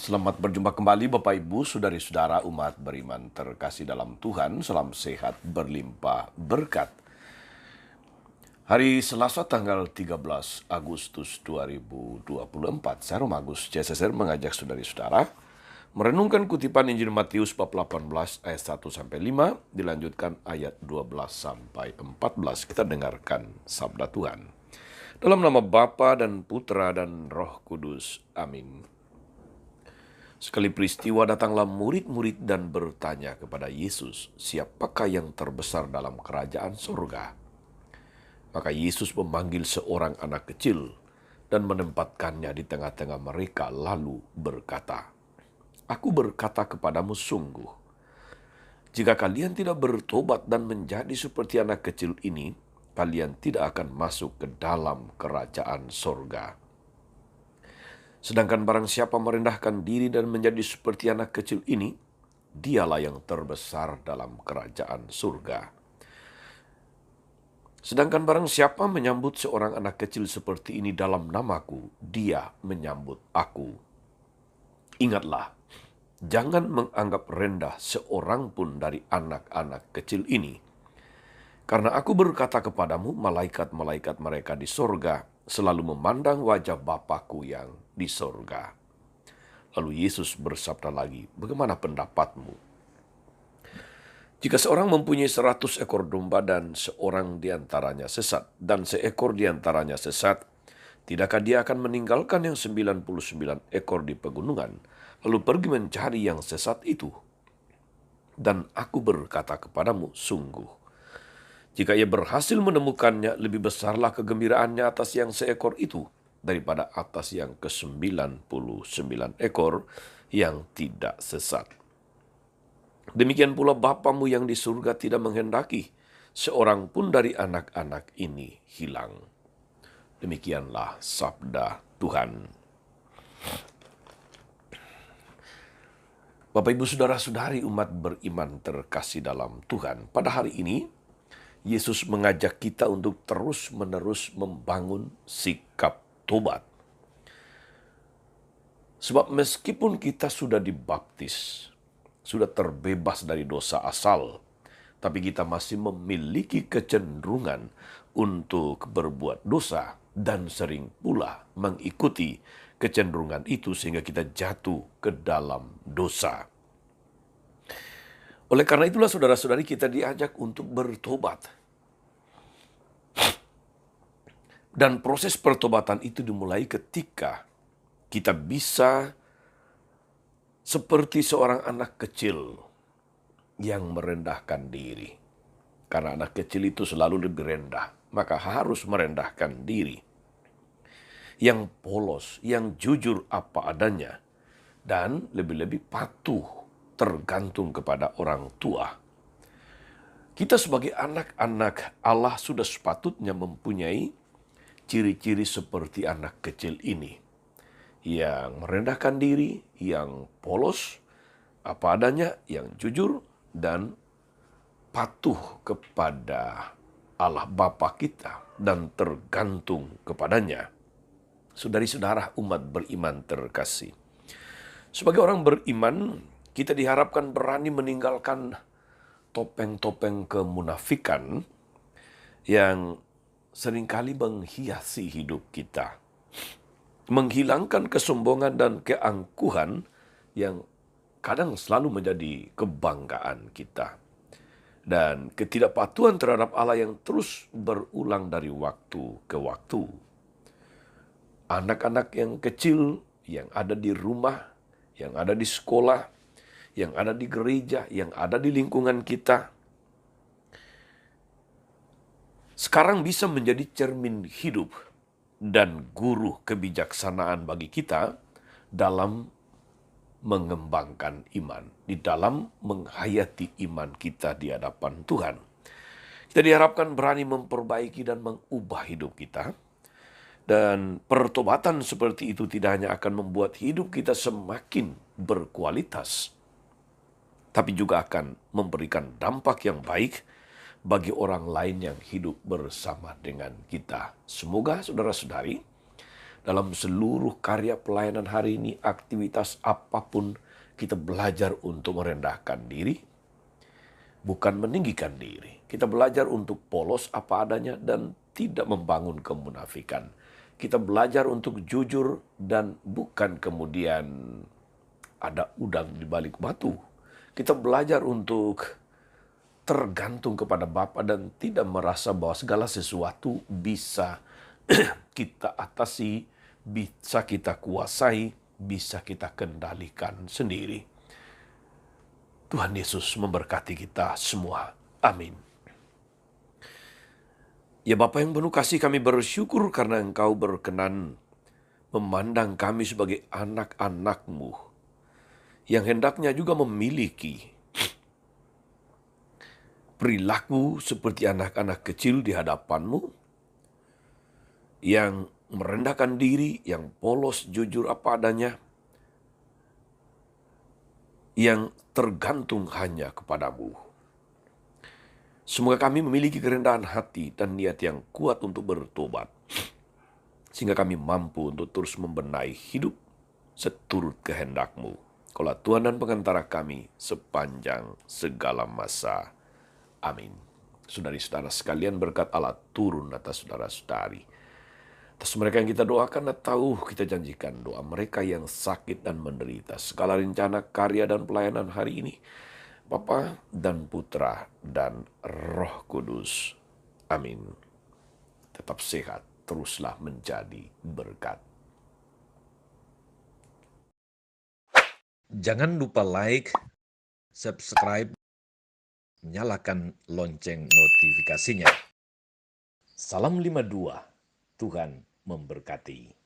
Selamat berjumpa kembali Bapak Ibu, Saudari-saudara umat beriman terkasih dalam Tuhan. Salam sehat berlimpah berkat. Hari Selasa tanggal 13 Agustus 2024, saya Romagus CSSR mengajak saudari-saudara merenungkan kutipan Injil Matius bab 18 ayat 1-5, dilanjutkan ayat 12-14. Kita dengarkan sabda Tuhan. Dalam nama Bapa dan Putra dan Roh Kudus. Amin. Sekali peristiwa datanglah murid-murid dan bertanya kepada Yesus, siapakah yang terbesar dalam kerajaan surga? Maka Yesus memanggil seorang anak kecil dan menempatkannya di tengah-tengah mereka lalu berkata, Aku berkata kepadamu sungguh, jika kalian tidak bertobat dan menjadi seperti anak kecil ini, kalian tidak akan masuk ke dalam kerajaan surga. Sedangkan barang siapa merendahkan diri dan menjadi seperti anak kecil ini, dialah yang terbesar dalam kerajaan surga. Sedangkan barang siapa menyambut seorang anak kecil seperti ini dalam namaku, dia menyambut aku. Ingatlah, jangan menganggap rendah seorang pun dari anak-anak kecil ini. Karena aku berkata kepadamu, malaikat-malaikat mereka di sorga selalu memandang wajah Bapakku yang di sorga. Lalu Yesus bersabda lagi, bagaimana pendapatmu? Jika seorang mempunyai 100 ekor domba dan seorang diantaranya sesat, dan seekor diantaranya sesat, tidakkah dia akan meninggalkan yang 99 ekor di pegunungan, lalu pergi mencari yang sesat itu? Dan aku berkata kepadamu, sungguh, jika ia berhasil menemukannya, lebih besarlah kegembiraannya atas yang seekor itu daripada atas yang ke-99 ekor yang tidak sesat. Demikian pula Bapamu yang di surga tidak menghendaki seorang pun dari anak-anak ini hilang. Demikianlah sabda Tuhan. Bapak Ibu Saudara-saudari umat beriman terkasih dalam Tuhan, pada hari ini Yesus mengajak kita untuk terus-menerus membangun sikap tobat. Sebab meskipun kita sudah dibaptis, sudah terbebas dari dosa asal, tapi kita masih memiliki kecenderungan untuk berbuat dosa dan sering pula mengikuti kecenderungan itu sehingga kita jatuh ke dalam dosa. Oleh karena itulah saudara-saudari kita diajak untuk bertobat. Dan proses pertobatan itu dimulai ketika kita bisa seperti seorang anak kecil yang merendahkan diri. Karena anak kecil itu selalu lebih rendah, maka harus merendahkan diri. Yang polos, yang jujur apa adanya, dan lebih-lebih patuh tergantung kepada orang tua. Kita sebagai anak-anak Allah sudah sepatutnya mempunyai ciri-ciri seperti anak kecil ini. Yang merendahkan diri, yang polos, apa adanya, yang jujur, dan patuh kepada Allah Bapa kita dan tergantung kepadanya. Saudari-saudara umat beriman terkasih. Sebagai orang beriman, kita diharapkan berani meninggalkan topeng-topeng kemunafikan yang seringkali menghiasi hidup kita. Menghilangkan kesombongan dan keangkuhan yang kadang selalu menjadi kebanggaan kita. Dan ketidakpatuhan terhadap Allah yang terus berulang dari waktu ke waktu. Anak-anak yang kecil yang ada di rumah, yang ada di sekolah, yang ada di gereja, yang ada di lingkungan kita, sekarang bisa menjadi cermin hidup dan guru kebijaksanaan bagi kita dalam mengembangkan iman, di dalam menghayati iman kita di hadapan Tuhan. Kita diharapkan berani memperbaiki dan mengubah hidup kita. Dan pertobatan seperti itu tidak hanya akan membuat hidup kita semakin berkualitas, tapi juga akan memberikan dampak yang baik bagi orang lain yang hidup bersama dengan kita. Semoga saudara-saudari Dalam seluruh karya pelayanan hari ini, aktivitas apapun, kita belajar untuk merendahkan diri, bukan meninggikan diri. Kita belajar untuk polos apa adanya dan tidak membangun kemunafikan. Kita belajar untuk jujur dan bukan kemudian ada udang di balik batu. Kita belajar untuk tergantung kepada Bapa dan tidak merasa bahwa segala sesuatu bisa kita atasi, bisa kita kuasai, bisa kita kendalikan sendiri. Tuhan Yesus memberkati kita semua. Amin. Ya Bapa yang penuh kasih, kami bersyukur karena Engkau berkenan memandang kami sebagai anak-anak-Mu yang hendaknya juga memiliki perilaku seperti anak-anak kecil di hadapan-Mu, yang merendahkan diri, yang polos, jujur apa adanya, yang tergantung hanya kepadamu. Semoga kami memiliki kerendahan hati dan niat yang kuat untuk bertobat, sehingga kami mampu untuk terus membenahi hidup seturut kehendak-Mu. Kaulah Tuhan dan pengantara kami sepanjang segala masa. Amin. Saudari-saudara sekalian, berkat Allah turun atas saudara-saudari. Atas mereka yang kita doakan atau kita janjikan, doa mereka yang sakit dan menderita, segala rencana, karya, dan pelayanan hari ini, Bapa dan Putra dan Roh Kudus. Amin. Tetap sehat, teruslah menjadi berkat. Jangan lupa like, subscribe, nyalakan lonceng notifikasinya. Salam 52, Tuhan memberkati.